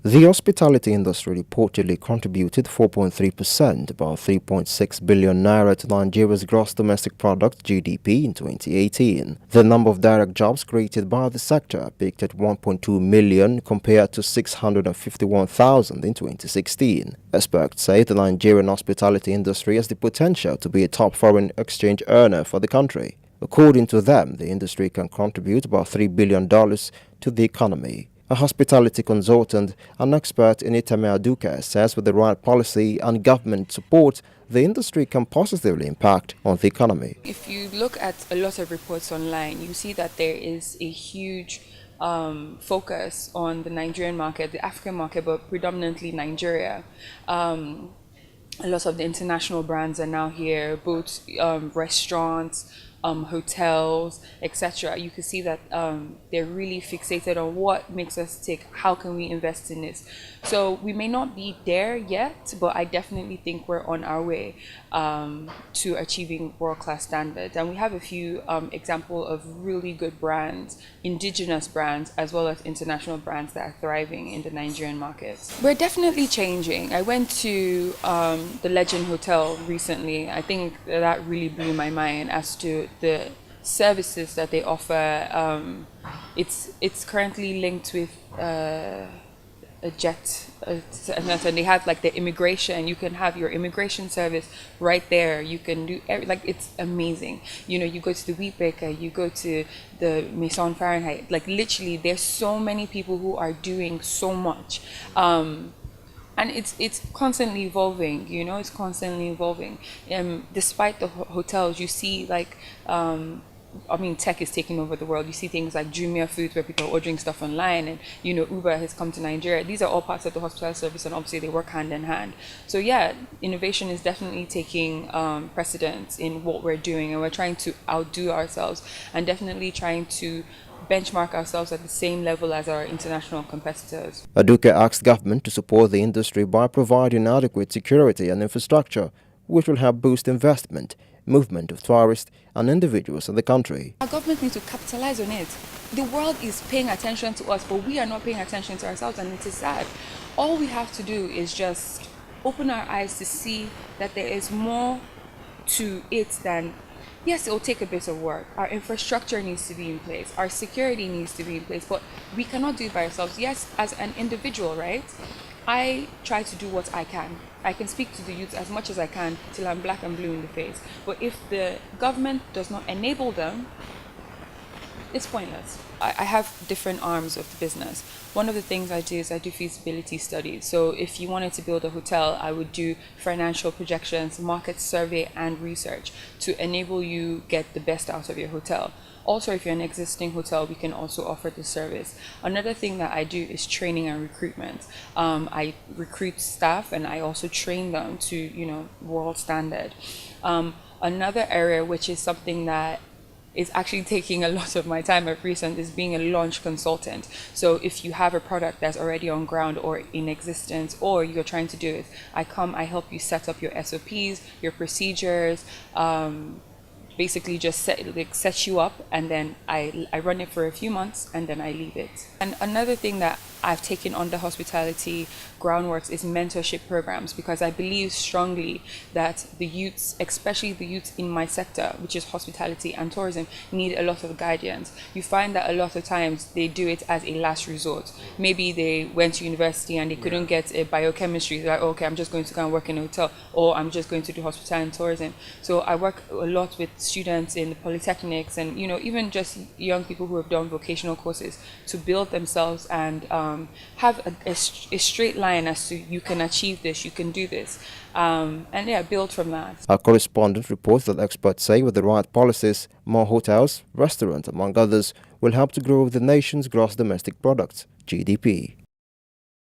The hospitality industry reportedly contributed 4.3%, about 3.6 billion naira to Nigeria's gross domestic product (GDP) in 2018. The number of direct jobs created by the sector peaked at 1.2 million compared to 651,000 in 2016. Experts say the Nigerian hospitality industry has the potential to be a top foreign exchange earner for the country. According to them, the industry can contribute about $3 billion to the economy. A hospitality consultant and expert in Itame Aduke says with the right policy and government support, the industry can positively impact on the economy. If you look at a lot of reports online, you see that there is a huge focus on the Nigerian market, the African market, but predominantly Nigeria. A lot of the international brands are now here, both restaurants, hotels, etc. You can see that they're really fixated on what makes us tick, how can we invest in this. So we may not be there yet, but I definitely think we're on our way to achieving world-class standards. And we have a few examples of really good brands, indigenous brands, as well as international brands that are thriving in the Nigerian market. We're definitely changing. I went to the Legend Hotel recently. I think that really blew my mind as to the services that they offer. It's currently linked with a jet, and they have like the immigration. You can have your immigration service right there. You can do like it's amazing. You know, you go to the Wheat Baker, you go to the Maison Fahrenheit. Like literally, there's so many people who are doing so much. And it's constantly evolving, you know, it's constantly evolving. Despite the hotels, you see like I mean, tech is taking over the world. You see things like Jumia Foods, where people are ordering stuff online, and you know, Uber has come to Nigeria. These are all parts of the hospitality service, and obviously they work hand in hand. So yeah, innovation is definitely taking precedence in what we're doing, and we're trying to outdo ourselves, and definitely trying to benchmark ourselves at the same level as our international competitors. Aduke asked government to support the industry by providing adequate security and infrastructure, which will help boost investment, movement of tourists and individuals in the country. Our government needs to capitalize on it. The world is paying attention to us, but we are not paying attention to ourselves, and it is sad. All we have to do is just open our eyes to see that there is more to it than, yes, it will take a bit of work. Our infrastructure needs to be in place. Our security needs to be in place, but we cannot do it by ourselves. Yes, as an individual, right? I try to do what I can. I can speak to the youth as much as I can till I'm black and blue in the face. But if the government does not enable them, it's pointless. I have different arms of the business. One of the things I do is I do feasibility studies. So if you wanted to build a hotel, I would do financial projections, market survey, and research to enable you get the best out of your hotel. Also, if you're an existing hotel, we can also offer the service. Another thing that I do is training and recruitment. I recruit staff and I also train them to, you know, world standard. Another area, which is something that is actually taking a lot of my time at recent, is being a launch consultant. So if you have a product that's already on ground or in existence, or you're trying to do it, I help you set up your SOPs, your procedures, basically just set you up, and then I run it for a few months and then I leave it. And another thing that I've taken on the hospitality groundworks is mentorship programs, because I believe strongly that the youths, especially the youths in my sector, which is hospitality and tourism, need a lot of guidance. You find that a lot of times they do it as a last resort. Maybe they went to university and they couldn't get a biochemistry. They're like, oh, okay, I'm just going to go and work in a hotel, or I'm just going to do hospitality and tourism. So I work a lot with students in the polytechnics and, you know, even just young people who have done vocational courses to build themselves and have a straight line as to you can achieve this, you can do this, and yeah, build from that. Our correspondent reports that experts say with the right policies, more hotels, restaurants, among others, will help to grow the nation's gross domestic product, GDP.